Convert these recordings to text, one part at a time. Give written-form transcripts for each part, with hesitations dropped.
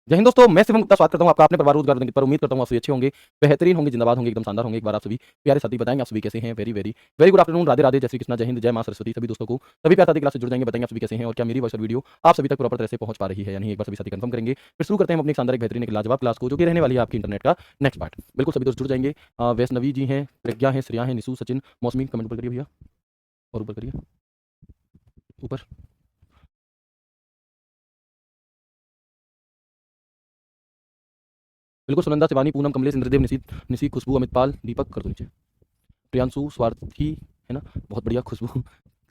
जय हिंद दोस्तों, मैं शिवम गुप्ता स्वागत करता हूं आपका अपने परिवार रोजगार पर। उम्मीद करता हूं आप सभी अच्छे होंगे, बेहतरीन होंगे, जिंदाबाद होंगे, एकदम शानदार होंगे। एक बार आप सभी प्यारे साथी बताएंगे आप सभी कैसे हैं। Very very very good afternoon, Radhe Radhe, जय श्री कृष्णा, जय हिंद, जय मां सरस्वती। सभी दोस्तों को सभी प्यारे साथी क्लास से जुड़ जाएंगे, बताएंगे आप सभी कैसे हैं और क्या मेरी वॉइस और वीडियो आप सभी तक प्रॉपर तरह से पहुंच पा रही है या नहीं। एक बार सभी साथी कंफर्म करेंगे, फिर शुरू करते हैं हम अपनी शानदार बेहतरीन एक लाजवाब क्लास को, जो कि रहने वाली है आपकी इंटरनेट का नेक्स्ट पार्ट। बिल्कुल सभी दोस्त जुड़ जाएंगे। वैष्णवी जी हैं, प्रज्ञा है, श्रेया है, निशु, सचिन, मौसमी, कमेंट ऊपर करिए भैया, और ऊपर करिए, ऊपर। बिल्कुल सुनंदा, शिवानी, पूनम, कमलेश, इंद्रदेव, निशी, खुशबू, अमित पाल, दीपक कर दो नीचे, प्रियांशु, स्वार्थी है ना, बहुत बढ़िया, खुशबू।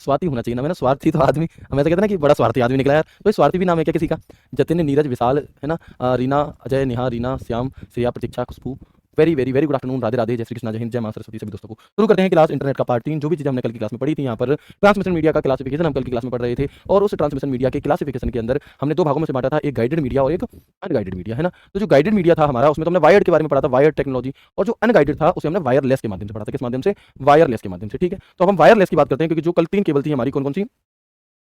स्वाति होना चाहिए ना, मैंने स्वार्थी तो आदमी हम ऐसा कहते हैं ना कि बड़ा स्वार्थी आदमी निकला यार। तो स्वार्थी भी नाम है क्या किसी का? जतिन, नीरज, विशाल है ना, Reena, Ajay, Neha, Reena, Shyam, Shreya, Pratiksha, Khushboo. Very very very good afternoon, Radhe Radhe, जय श्री कृष्णा, जय हिंद, जय मां सरस्वती। सभी दोस्तों को शुरू करते हैं क्लास इंटरनेट का पार्ट 3। जो भी चीज़ हमने कल की क्लास में पढ़ी थी, यहाँ पर ट्रांसमिशन मीडिया का क्लासिफिकेशन हम कल की क्लास में पढ़ रहे थे, और उस ट्रांसमिशन मीडिया के क्लासिफिकेशन के अंदर हमने दो भागों में से बांटा था, एक गाइडेड मीडिया और एक अनगाइडेड मीडिया, है ना। तो जो गाइडेड मीडिया था हमारा, उसमें तो हमने वायर्ड के बारे में पढ़ा था, वायर्ड टेक्नोलॉजी, और जो अनगाइडेड था उसे हमने वायरलेस के माध्यम से पढ़ा था। किस माध्यम से? वायरलेस के माध्यम से, ठीक है। तो अब हम वायरलेस की बात करते हैं, क्योंकि जो कल 3 केबल थी हमारी, कौन कौन सी?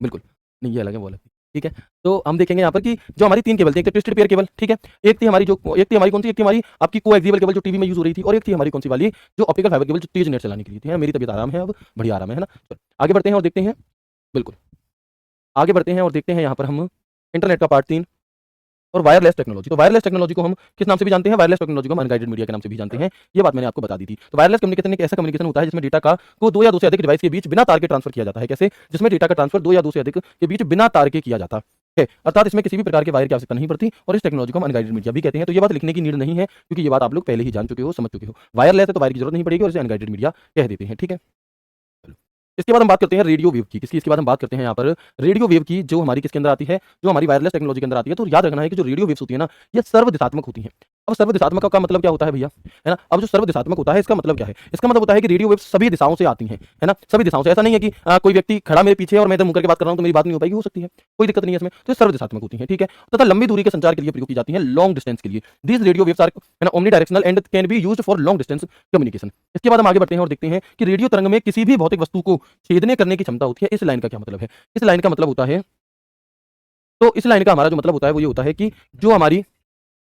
बिल्कुल, नहीं ये अलग है, वो अलग थी, ठीक है। तो हम देखेंगे यहाँ पर कि जो हमारी 3 केबल थी, एक तो ट्विस्टेड पेयर केबल, ठीक है, एक थी हमारी कौन सी, एक थी हमारी आपकी कोएक्सियल केबल जो टीवी में यूज हो रही थी, और एक थी हमारी कौन सी वाली, जो ऑप्टिकल फाइबर केबल जो तेज नेट चलाने के लिए थी। मेरी तबीयत आराम है, अब बढ़िया आराम है ना। चलो, आगे बढ़ते हैं और देखते हैं, बिल्कुल आगे बढ़ते हैं और देखते हैं यहाँ पर हम इंटरनेट का पार्ट 3 और वायरलेस टेक्नोलॉजी। तो वायरलेस टेक्नोलॉजी को हम किस नाम से भी जानते हैं? वायरलेस टेक्नोलॉजी को हम अनगाइडेड मीडिया के नाम से भी जानते हैं। ये बात मैंने आपको बता दी थी। तो वायरलेस कम्युनिकेशन एक ऐसा कम्युनिकेशन होता है जिसमें डेटा को दो या दो से अधिक डिवाइस के बीच बिना तार के ट्रांसफर किया जाता है। कैसे? जिसमें डेटा का ट्रांसफर दो या दो से अधिक के बीच बिना तार के किया जाता है, अर्थात इसमें किसी भी प्रकार के वायर की आवश्यकता नहीं पड़ती, और इस टेक्नोलॉजी को हम अनगाइडेड मीडिया भी कहते हैं। तो ये बात लिखने की नीड नहीं है, क्योंकि ये बात आप लोग पहले ही जान चुके हो, समझ चुके हो। वायरलेस है तो वायर की जरूरत नहीं पड़ेगी, और इसे अनगाइडेड मीडिया कह देते हैं, ठीक है। इसके बाद हम बात करते हैं रेडियो वेव की। किसकी? इसके बाद हम बात करते हैं यहाँ पर रेडियो वेव की, जो हमारी किसके अंदर आती है? जो हमारी वायरलेस टेक्नोलॉजी के अंदर आती है। तो याद रखना है कि जो रेडियो वेव्स होती है ना, ये सर्वदिशात्मक होती हैं। अब सर्वदिशात्मक का मतलब क्या होता है भैया, है ना? अब जो सर्वदिशात्मक होता है, इसका मतलब क्या है? इसका मतलब होता है कि रेडियो वेव्स सभी दिशाओं से आती हैं, है ना, सभी दिशाओं से। ऐसा नहीं है कि कोई व्यक्ति खड़ा मेरे पीछे और मैं इधर मुंह करके बात कर रहा हूं तो मेरी बात नहीं हो पाएगी, हो सकती है, कोई दिक्कत नहीं है इसमें। तो ये सर्वदिशात्मक होती है, ठीक है। तथा लंबी दूरी के संचार के लिए प्रयोग की जाती है, लॉन्ग डिस्टेंस के लिए। दीज रेडियो वेव्स आर, है ना, omni directional and can be used for long distance communication. इसके बाद हम आगे बढ़ते हैं और देखते हैं कि रेडियो तरंग में किसी भी भौतिक वस्तु को छेदने करने की क्षमता होती है। इस लाइन का क्या मतलब है? इस लाइन का मतलब होता है, तो इस लाइन का हमारा जो मतलब होता है वो ये होता है कि जो हमारी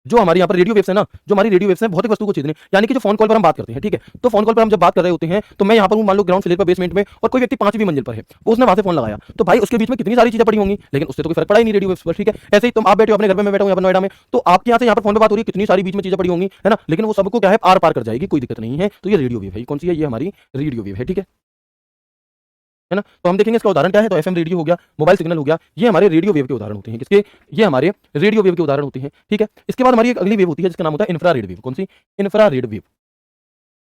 यहाँ पर रेडियो वेव्स है ना, जो हमारी रेडियो वेव्स हैं भौतिक वस्तु को छेदने, यानी कि जो फोन कॉल पर हम बात करते हैं, ठीक है। तो फोन कॉल पर हम जब बात कर रहे होते हैं, तो मैं यहाँ पर हूँ, मान लो ग्राउंड फ्लोर पर, बेसमेंट में, और कोई व्यक्ति 5वीं मंजिल पर है, वो उसने वहां से फोन लगाया, तो भाई उसके बीच में कितनी सारी चीजें पड़ी होंगी, लेकिन उससे तो कोई फर्क पड़ा ही नहीं रेडियो वेव्स पर, ठीक है। ऐसे ही तुम आप बैठे हो अपने घर में, मैं बैठा हूँ यहाँ पर नोएडा में, तो आपके यहाँ से यहाँ पर फोन पर बात हो रही है, कितनी सारी बीच में चीजें पड़ी होंगी, है ना, लेकिन वो सबको क्या है, आर पार कर जाएगी, कोई दिक्कत नहीं है। तो ये रेडियो वेव है, कौन सी है? ये हमारी रेडियो वेव है, ठीक है ना। तो हम देखेंगे इसका उदाहरण क्या है। तो एफएम रेडियो हो गया, मोबाइल सिग्नल हो गया, ये हमारे रेडियो वेव के उदाहरण होते हैं। किसके? ये हमारे रेडियो वेव के उदाहरण होते हैं, ठीक है। इसके बाद हमारी एक अगली वेव होती है जिसका नाम होता है इंफ्रारेड वेव। कौन सी? Infrared wave.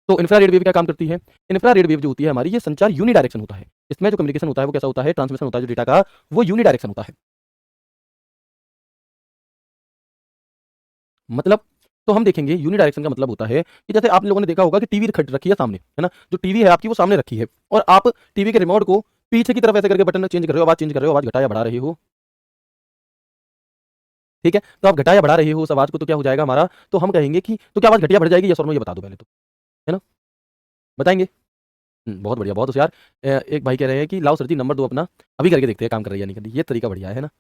तो इंफ्रारेड वेव क्या काम करती है? इंफ्रारेड वेव जो होती है हमारी, ये संचार यूनिडायरेक्शन होता है। इसमें जो कम्युनिकेशन होता है वो कैसा होता है? ट्रांसमिशन होता है जो डेटा का, वो यूनिडायरेक्शन होता है। मतलब, तो हम देखेंगे यूनिडायरेक्शन का मतलब होता है कि जैसे आप लोगों ने देखा होगा कि टीवी रखी है सामने, है ना, जो टीवी है आपकी वो सामने रखी है, और आप टीवी के रिमोट को पीछे की तरफ ऐसे करके बटन चेंज कर रहे हो, आवाज चेंज कर रहे हो, आवाज घटा या बढ़ा रहे हो, ठीक है। तो आप घटा या बढ़ा रहे हो उस आवाज को, तो क्या हो जाएगा हमारा? तो हम कहेंगे कि तो क्या आवाज घटिया बढ़ जाएगी? यस और नो ये बता दो पहले तो, है ना, बताएंगे। बहुत बढ़िया, बहुत होशियार। एक भाई कह रहे हैं कि लाओ सर जी नंबर दो अपना, अभी करके देखते हैं काम कर रही है या नहीं कर रही। ये तरीका बढ़िया है ना,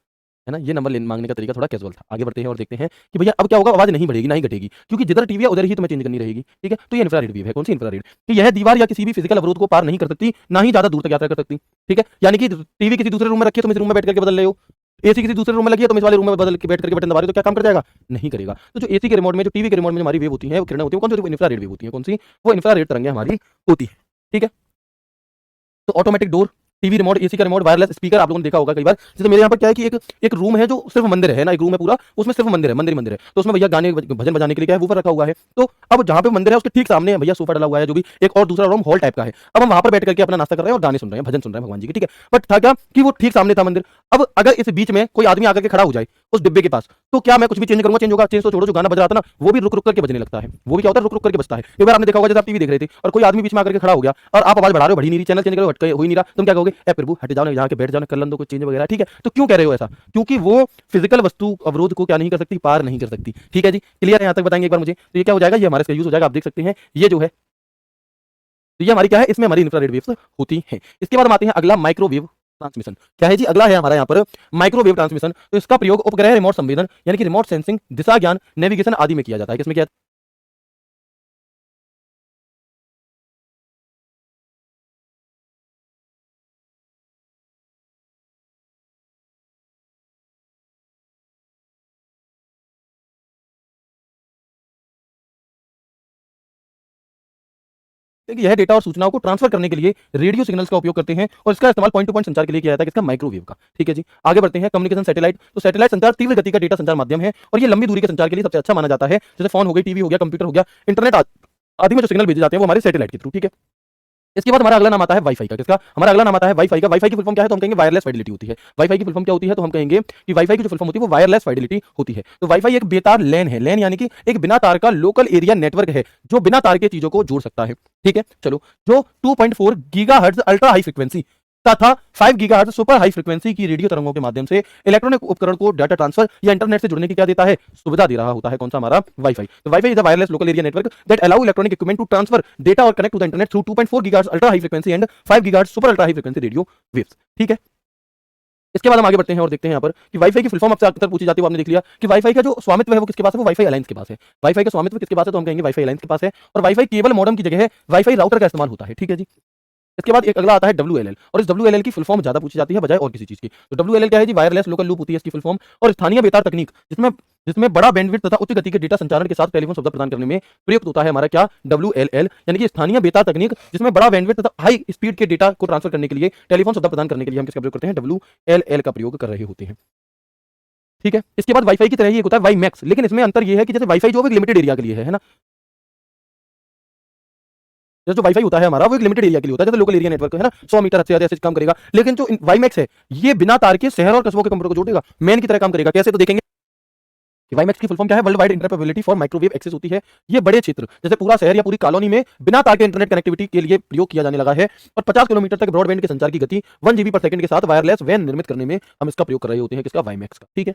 ये नंबर मांगने का तरीका थोड़ा कैजुअल था। आगे बढ़ते हैं और देखते हैं कि भैया अब क्या होगा, आवाज नहीं बढ़ेगी ना ही घटेगी, क्योंकि जिधर टीवी है उधर ही तुम्हें चेंज करनी रहेगी, ठीक है। तो ये इंफ्रारेड वेव है। कौन सी? इंफ्रारेड। कि यह दीवार या किसी भी फिजिकल अवरोध को पार नहीं कर सकती, ना ही ज्यादा दूर तक यात्रा कर सकती, ठीक है। यानी कि टीवी किसी दूसरे रूम में रखी है, तुम इस रूम में बैठ करके बदल रहे हो, एसी किसी दूसरे रूम में लगी है, तुम इस वाले रूम में बदल के बैठ करके बटन दबा रहे हो, तो क्या काम कर जाएगा? नहीं करेगा। तो जो एसी के रिमोट में, जो टीवी के रिमोट में हमारी वेव होती है, वो किरणें होती है, कौन सी? इंफ्रारेड वेव होती है। कौन सी? वो इंफ्रारेड तरंगें हमारी होती है, ठीक है। तो automatic door, TV remote, AC का रिमोट, वायरलेस स्पीकर, आप लोगों ने देखा होगा कई बार। जैसे मेरे यहाँ पर क्या है कि एक रूम है जो सिर्फ मंदिर है ना, एक रूम है पूरा, उसमें सिर्फ मंदिर है, मंदिर है। तो उसमें भैया गाने भजन बजाने के लिए क्या है, वूफर रखा हुआ है। तो अब जहाँ पे मंदिर है उसके ठीक सामने भैया सोफा डला हुआ है, जो भी एक और दूसरा रूम हॉल टाइप का है। अब हम वहां पर बैठ करके अपना नाश्ता कर रहे हैं और गाने सुन रहे हैं, भजन सुन रहे हैं भगवान जी के, ठीक है। बट था क्या कि वो ठीक सामने था मंदिर। अब अगर इस बीच में कोई आदमी आकर के खड़ा हो जाए उस डिब्बे के पास, तो क्या मैं कुछ भी चेंज करूंगा? चेंज होगा? चेंज तो छोड़ो, जो गाना बज रहा था ना वो भी रुक रुक करके बजने लगता है। वो भी क्या होता है? रुक रुक करके बजता है। एक बार आपने देखा होगा जैसे आप टीवी देख रहे थे और कोई आदमी बीच में आकर के खड़ा हो गया और आप आवाज बढ़ा रहे हो, बढ़ी नहीं रही, चैनल चेंज करो, हटके हो ही नहीं रहा, तुम क्या कहोगे? ए प्रभु हट जाओ ना, यहाँ के बैठ जाओ ना, कर लो कुछ चेंज वगैरह, ठीक है। तो क्यों कह रहे हो ऐसा? क्योंकि वो फिजिकल वस्तु अवरोध को क्या नहीं कर सकती? पार नहीं कर सकती, ठीक है जी। क्लियर है? यहाँ तक बताएंगे एक बार मुझे। तो ये क्या हो जाएगा? ये हमारे इसका यूज हो जाएगा, आप देख सकते हैं ये जो है, तो ये हमारी क्या है, इसमें हमारी इंफ्रारेड वेव्स होती हैं। इसके बाद हम आते हैं अगला माइक्रोवेव ट्रांसमिशन क्या है जी, अगला है हमारा यहाँ पर माइक्रोवेव ट्रांसमिशन। तो इसका प्रयोग उपग्रह रिमोट संवेदन यानी कि रिमोट सेंसिंग, दिशा ज्ञान, नेविगेशन आदि में किया जाता है। किसमें किया कि यह डेटा और सूचनाओं को ट्रांसफर करने के लिए रेडियो सिग्नल्स का उपयोग करते हैं और इसका इस्तेमाल पॉइंट टू पॉइंट संचार के लिए किया जाता है। किसका? माइक्रोवेव का। ठीक है जी, आगे बढ़ते हैं। Communication satellite. तो सैटेलाइट संचार तीव्र गति का डेटा संचार माध्यम है और ये लंबी दूरी के संचार के लिए सबसे अच्छा माना जाता है। जैसे फोन हो गई, टीवी हो गया, कंप्यूटर हो गया, इंटरनेट आदि में जो सिग्नल भेजे जाते हैं वो हमारे सैटेलाइट के थ्रू। ठीक है, इसके बाद हमारा अगला नाम आता है वाईफाई का। किसका? हमारा अगला नाम आता है वाईफाई का। वाईफाई की फुल फॉर्म क्या है? तो हम कहेंगे वायरलेस फाइडेलिटी होती है। वाईफाई की फुल फॉर्म क्या होती है? तो हम कहेंगे कि वाईफाई की जो फुल फॉर्म होती है वो वायरलेस फाइडेलिटी होती है। तो वाईफाई एक बेतार लैन है। लैन यानी कि एक बिना तार का लोकल एरिया नेटवर्क है जो बिना तार के चीजों को जोड़ सकता है। ठीक है, चलो, जो 2.4 गीगाहर्ट्ज अल्ट्रा हाई फ्रीक्वेंसी तथा 5 गीगाहर्ट्ज सुपर हाई फ्रीक्वेंसी की रेडियो तरंगों के माध्यम से इलेक्ट्रॉनिक उपकरण को डाटा ट्रांसफर या इंटरनेट से जुड़ने की क्या देता है? सुविधा दे रहा होता है। कौन सा? हमारा वाईफाई। तो WiFi is a wireless local area network that allow electronic equipment to transfer data और connect to the internet through 2.4 gigahertz ultra high frequency and 5 gigahertz super ultra high frequency radio waves. ठीक है, इसके बाद हम आगे बढ़ते हैं और देखते हैं यहाँ पर कि वाईफाई की फुल फॉर्म आपसे अक्सर पूछी जाती है। वो आपने देख लिया कि वाईफाई का जो स्वामित्व है वो किसके पास है? वो वाईफाई अलायंस के पास है। वाईफाई का स्वामित्व किसके पास है? तो हम कहेंगे वाईफाई अलायंस के पास है। और वाईफाई केबल मॉडेम की जगह वाईफाई राउटर का इस्तेमाल होता है। ठीक है जी, इसके बाद एक अगला आता है WLL और इस WLL की फुल फॉर्म ज्यादा पूछी जाती है बजाय और किसी चीज की। तो WLL क्या है जी? वायरलेस लोकल लूप होती है इसकी फुल फॉर्म। और स्थानीय बेतार तकनीक जिसमें जिसमें बड़ा बैंडविड्थ तथा उच्च गति के डेटा संचारण के साथ टेलीफोन सुविधा प्रदान करने में प्रयुक्त होता है हमारा क्या? WLL यानी कि स्थानीय बेतार तकनीक जिसमें बड़ा बैंडविड्थ तथा हाई स्पीड के डेटा को ट्रांसफर करने के लिए टेलीफोन सुविधा प्रदान करने के लिए हम किसका प्रयोग करते हैं? WLL का प्रयोग कर रहे होते हैं। ठीक है, इसके बाद वाईफाई की तरह ही एक होता है वाई मैक्स, लेकिन इसमें अंतर यह है कि जैसे वाईफाई जो एक लिमिटेड एरिया के लिए है ना, जैसे जो वाईफाई होता है हमारा वो एक लिमिटेड एरिया के लिए होता है, जैसे लोकल एरिया नेटवर्क है ना, 100 मीटर से ऐसे काम करेगा। लेकिन जो वाई मैक्स है ये बिना तार के शहर और कस्बों के कंप्यूटर को जोड़ेगा, मैन की तरह काम करेगा। कैसे? तो देखेंगे कि वाई मैक्स की फुल फॉर्म क्या है? World wide interoperability for microwave access होती है। ये बड़े क्षेत्र जैसे पूरा शहर या पूरी कॉलोनी में बिना तार के इंटरनेट कनेक्टिविटी के लिए प्रयोग किया जाने लगा है और 50 किलोमीटर तक ब्रॉडबैंड के संचार की गति 1 जीबी पर सेकंड के साथ वायरलेस वैन निर्मित करने में हम इसका प्रयोग कर रहे होते हैं। किसका? वाई मैक्स का। ठीक है,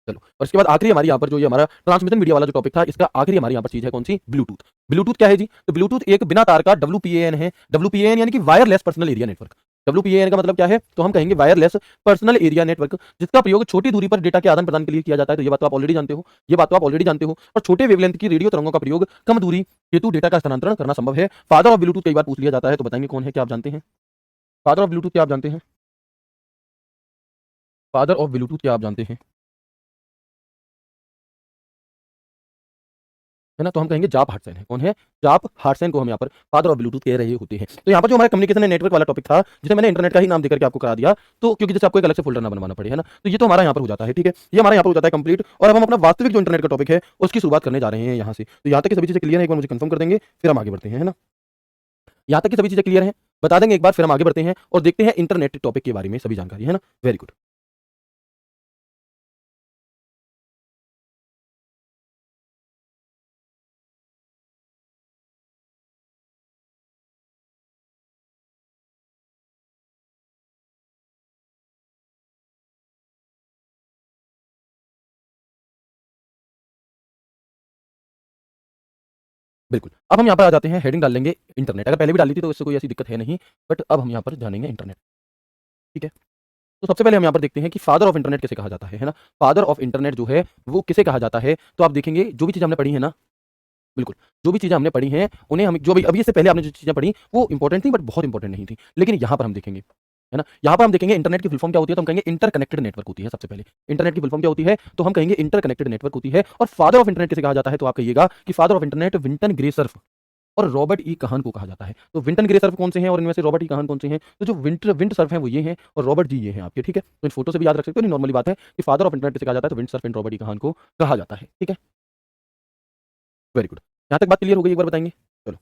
चलो, और इसके बाद आखिरी हमारी यहाँ पर जो ये हमारा ट्रांसमिशन मीडिया वाला जो टॉपिक था, इसका आखिरी हमारी यहाँ पर चीज है कौन सी? ब्लूटूथ। ब्लूटूथ क्या है जी? तो ब्लूटूथ एक बिना तार का WPAN है। WPAN यानी कि wireless personal area network. WPAN का मतलब क्या है? तो हम कहेंगे वायरलेस पर्सनल एरिया नेटवर्क, जिसका प्रयोग छोटी दूरी पर डेटा के आदान प्रदान के लिए किया जाता है। तो ये बात तो आप ऑलरेडी जानते हो, ये बात तो आप ऑलरेडी जानते हो। और छोटे वेवलेंथ की रेडियो तरंगों का प्रयोग कम दूरी हेतु डेटा का स्थानांतरण करना संभव है। फादर ऑफ ब्लूटूथ कई बार पूछ लिया जाता है, तो बताएंगे कौन है? क्या आप जानते हैं? फादर ऑफ ब्लूटूथ क्या आप जानते हैं? फादर ऑफ ब्लूटूथ क्या आप जानते हैं? है ना, तो हम कहेंगे जाप हार्टसन है। कौन है? जाप हार्टसन को हम यहाँ पर फादर ऑफ ब्लूटूथ कह रहे होते हैं। तो यहाँ पर जो हमारा कम्युनिकेशन नेटवर्क वाला टॉपिक था, जिसे मैंने इंटरनेट का ही नाम देकर के आपको करा दिया, तो क्योंकि जैसे आपको एक अलग से फोल्डर ना बनवाना पड़े, है ना, तो ये तो हमारा यहाँ पर हो जाता है। ठीक है, ये हमारा यहाँ पर हो जाता है कंप्लीट। और अब हम अपना वास्तविक जो इंटरनेट का टॉपिक है उसकी शुरुआत करने जा रहे हैं यहाँ से। तो यहाँ तक की सभी चीजें क्लियर है? एक बार मुझे कंफर्म कर देंगे, फिर हम आगे बढ़ते हैं, है ना। यहाँ तक की सभी चीजें क्लियर है? बता देंगे एक बार, फिर हम आगे बढ़ते हैं और देखते हैं इंटरनेट टॉपिक के बारे में सभी जानकारी, है ना। Very good. बिल्कुल, अब हम यहाँ पर आ जाते हैं, हेडिंग डाल लेंगे इंटरनेट। अगर पहले भी डाली थी तो इससे कोई ऐसी दिक्कत है नहीं, बट अब हम यहाँ पर जानेंगे इंटरनेट। ठीक है, तो सबसे पहले हम यहाँ पर देखते हैं कि फादर ऑफ इंटरनेट किसे कहा जाता है ना। फादर ऑफ इंटरनेट जो है वो किसे कहा जाता है? तो आप देखेंगे जो भी चीज़ हमने पढ़ी है ना, बिल्कुल, जो भी चीज़ें हमने पढ़ी हैं उन्हें हम जो भी अभी इससे पहले आपने जो चीज़ें पढ़ी वो इंपॉर्टेंट थी बट बहुत इंपॉर्टेंट नहीं थी। लेकिन यहाँ पर हम देखेंगे, है ना, यहाँ पर हम देखेंगे इंटरनेट की फुल फॉर्म क्या होती है? तो हम कहेंगे इंटरकनेक्टेड नेटवर्क होती है। सबसे पहले इंटरनेट की फुल फॉर्म क्या होती है? तो हम कहेंगे इंटरकनेक्टेड नेटवर्क होती है। और फादर ऑफ इंटरनेट किसे कहा जाता है? तो आप कहिएगा कि father of internet Vinton Gray Cerf और रॉबर्ट ई कहान को कहा जाता है। तो विंटन ग्रे सर्फ कौन से हैं और इनमें से रॉबर्ट ई कहान कौन से हैं? तो जो विंट सर्फ हैं वो ये हैं और रॉबर्ट जी ये हैं आपके। ठीक है, तो इन फोटो से भी याद रख सकते हो, नहीं नॉर्मली बात है कि फादर ऑफ इंटरनेट किसे कहा जाता है? तो विंट सर्फ एंड रॉबर्ट ई कहान को कहा जाता है। ठीक है, वेरी गुड। यहाँ तक बात क्लियर हो गई? एक बार बताएंगे। चलो,